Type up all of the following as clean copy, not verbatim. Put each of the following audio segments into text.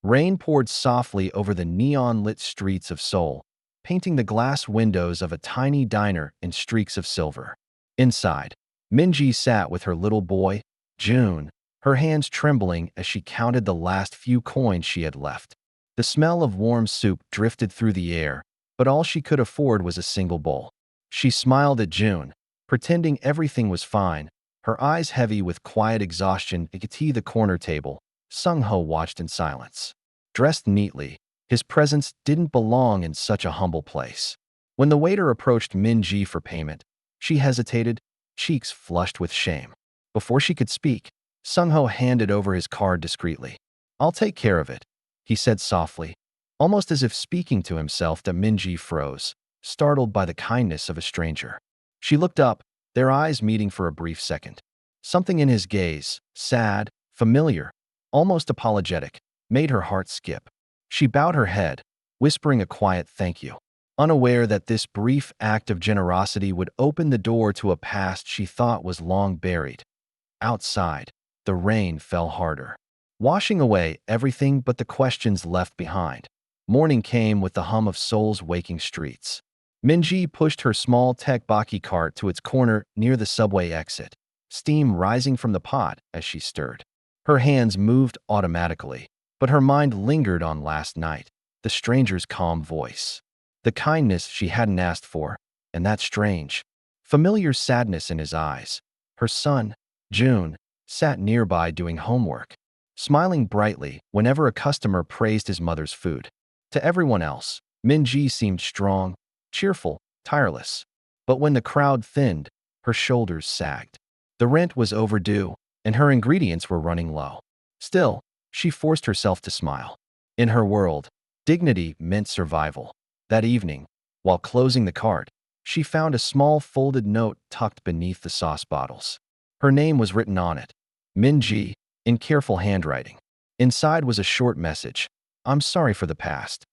Rain poured softly over the neon-lit streets of Seoul, painting the glass windows of a tiny diner in streaks of silver. Inside, Minji sat with her little boy, June, her hands trembling as she counted the last few coins she had left. The smell of warm soup drifted through the air, but all she could afford was a single bowl. She smiled at June, pretending everything was fine, her eyes heavy with quiet exhaustion. At the corner table, Sung-ho watched in silence. Dressed neatly, his presence didn't belong in such a humble place. When the waiter approached Min-ji for payment, she hesitated, cheeks flushed with shame. Before she could speak, Sung-ho handed over his card discreetly. "I'll take care of it," he said softly, almost as if speaking to himself. That Min-ji froze, startled by the kindness of a stranger. She looked up, their eyes meeting for a brief second. Something in his gaze, sad, familiar, almost apologetic, made her heart skip. She bowed her head, whispering a quiet thank you, unaware that this brief act of generosity would open the door to a past she thought was long buried. Outside, the rain fell harder, washing away everything but the questions left behind. Morning came with the hum of Seoul's waking streets. Minji pushed her small tekbaki cart to its corner near the subway exit, steam rising from the pot as she stirred. Her hands moved automatically, but her mind lingered on last night, the stranger's calm voice, the kindness she hadn't asked for, and that strange, familiar sadness in his eyes. Her son, June, sat nearby doing homework, smiling brightly whenever a customer praised his mother's food. To everyone else, Minji seemed strong, cheerful, tireless. But when the crowd thinned, her shoulders sagged. The rent was overdue, and her ingredients were running low. Still, she forced herself to smile. In her world, dignity meant survival. That evening, while closing the cart, she found a small folded note tucked beneath the sauce bottles. Her name was written on it, Minji, in careful handwriting. Inside was a short message, "I'm sorry for the past."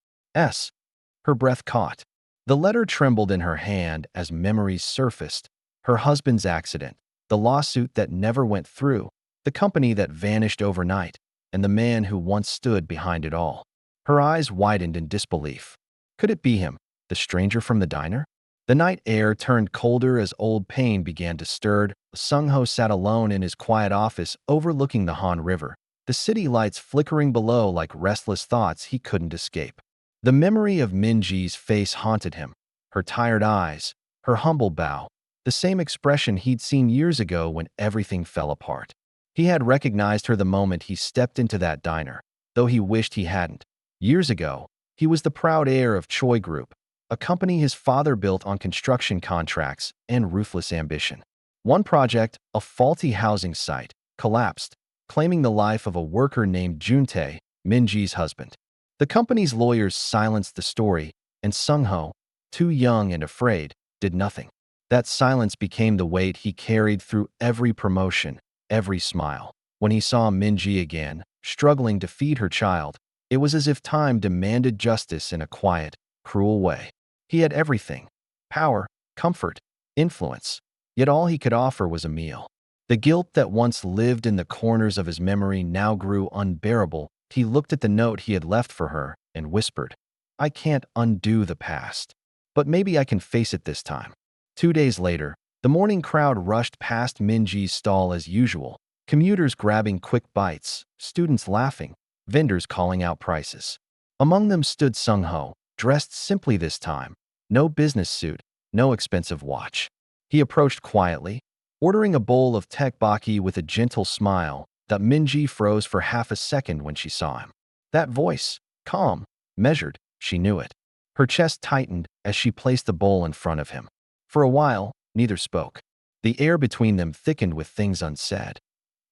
Her breath caught. The letter trembled in her hand as memories surfaced. Her husband's accident, the lawsuit that never went through, the company that vanished overnight, and the man who once stood behind it all. Her eyes widened in disbelief. Could it be him, the stranger from the diner? The night air turned colder as old pain began to stir. Sung-ho sat alone in his quiet office overlooking the Han River, the city lights flickering below like restless thoughts he couldn't escape. The memory of Minji's face haunted him, her tired eyes, her humble bow, the same expression he'd seen years ago when everything fell apart. He had recognized her the moment he stepped into that diner, though he wished he hadn't. Years ago, he was the proud heir of Choi Group, a company his father built on construction contracts and ruthless ambition. One project, a faulty housing site, collapsed, claiming the life of a worker named Juntae, Minji's husband. The company's lawyers silenced the story, and Sung-ho, too young and afraid, did nothing. That silence became the weight he carried through every promotion, every smile. When he saw Minji again, struggling to feed her child, it was as if time demanded justice in a quiet, cruel way. He had everything: power, comfort, influence. Yet all he could offer was a meal. The guilt that once lived in the corners of his memory now grew unbearable. He looked at the note he had left for her and whispered, "I can't undo the past, but maybe I can face it this time." 2 days later, the morning crowd rushed past Minji's stall as usual, commuters grabbing quick bites, students laughing, vendors calling out prices. Among them stood Sung-ho, dressed simply this time, no business suit, no expensive watch. He approached quietly, ordering a bowl of tekbaki with a gentle smile. That Minji froze for half a second when she saw him. That voice, calm, measured, she knew it. Her chest tightened as she placed the bowl in front of him. For a while, neither spoke. The air between them thickened with things unsaid.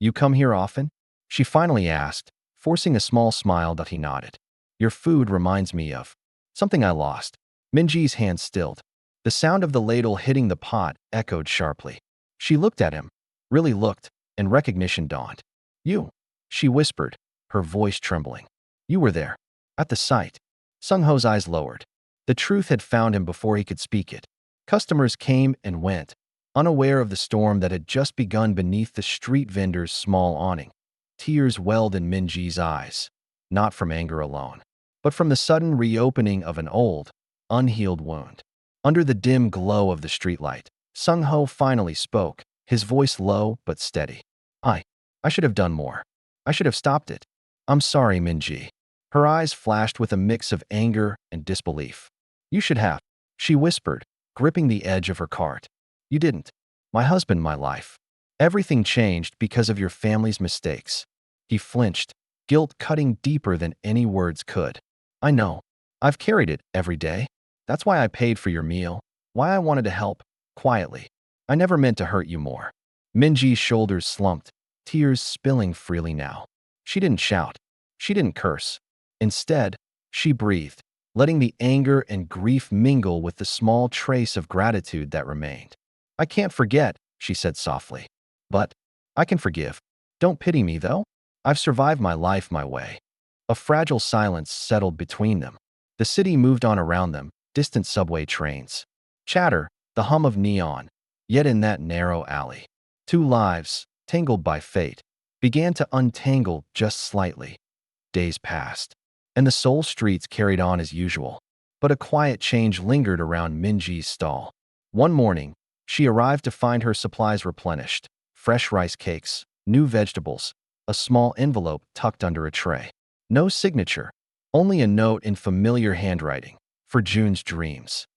"You come here often?" she finally asked, forcing a small smile. That he nodded. "Your food reminds me of something I lost." Minji's hand stilled. The sound of the ladle hitting the pot echoed sharply. She looked at him, really looked, and recognition dawned. "You," she whispered, her voice trembling. "You were there, at the site." Sung-ho's eyes lowered. The truth had found him before he could speak it. Customers came and went, unaware of the storm that had just begun beneath the street vendor's small awning. Tears welled in Minji's eyes. not from anger alone, but from the sudden reopening of an old, unhealed wound. Under the dim glow of the streetlight, Sung-ho finally spoke, his voice low but steady. I should have done more. I should have stopped it. I'm sorry, Minji. Her eyes flashed with a mix of anger and disbelief. You should have, she whispered, gripping the edge of her cart. You didn't. My husband, my life. Everything changed because of your family's mistakes. He flinched, guilt cutting deeper than any words could. I know. I've carried it every day. That's why I paid for your meal, why I wanted to help, quietly. I never meant to hurt you more. Minji's shoulders slumped, tears spilling freely now. She didn't shout. She didn't curse. Instead, she breathed, letting the anger and grief mingle with the small trace of gratitude that remained. I can't forget, she said softly. But I can forgive. Don't pity me, though. I've survived my life my way. A fragile silence settled between them. The city moved on around them, distant subway trains. Chatter, the hum of neon, yet in that narrow alley. Two lives, tangled by fate, began to untangle just slightly. Days passed, and the Seoul streets carried on as usual. But a quiet change lingered around Minji's stall. One morning, she arrived to find her supplies replenished. Fresh rice cakes, new vegetables, a small envelope tucked under a tray. No signature, only a note in familiar handwriting. For June's dreams.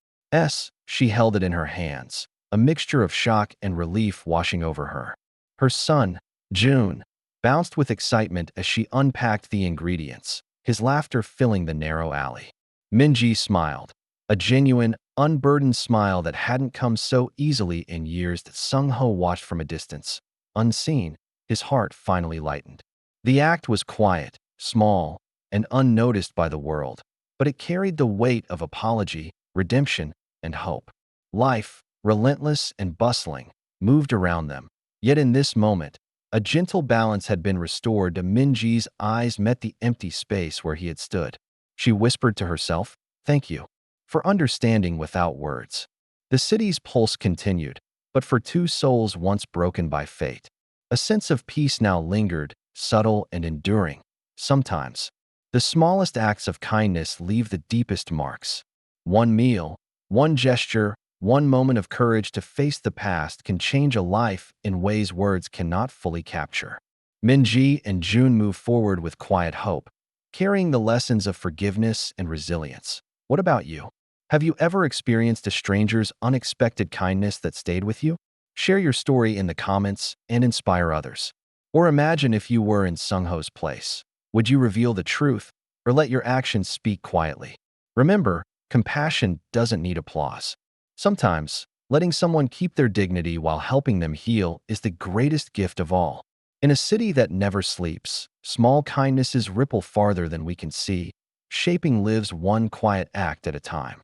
She held it in her hands, a mixture of shock and relief washing over her. Her son, June, bounced with excitement as she unpacked the ingredients, his laughter filling the narrow alley. Minji smiled, a genuine, unburdened smile that hadn't come so easily in years. That Sung-ho watched from a distance. Unseen, his heart finally lightened. The act was quiet, small, and unnoticed by the world, but it carried the weight of apology, redemption, and hope. Life, relentless and bustling, moved around them. Yet in this moment, a gentle balance had been restored. Minji's eyes met the empty space where he had stood. She whispered to herself, "Thank you for understanding without words." The city's pulse continued, but for two souls once broken by fate, a sense of peace now lingered, subtle and enduring. Sometimes, the smallest acts of kindness leave the deepest marks. One meal, one gesture, one moment of courage to face the past can change a life in ways words cannot fully capture. Minji and June move forward with quiet hope, carrying the lessons of forgiveness and resilience. What about you? Have you ever experienced a stranger's unexpected kindness that stayed with you? Share your story in the comments and inspire others. Or imagine if you were in Sung-ho's place. Would you reveal the truth or let your actions speak quietly? Remember, compassion doesn't need applause. Sometimes, letting someone keep their dignity while helping them heal is the greatest gift of all. In a city that never sleeps, small kindnesses ripple farther than we can see, shaping lives one quiet act at a time.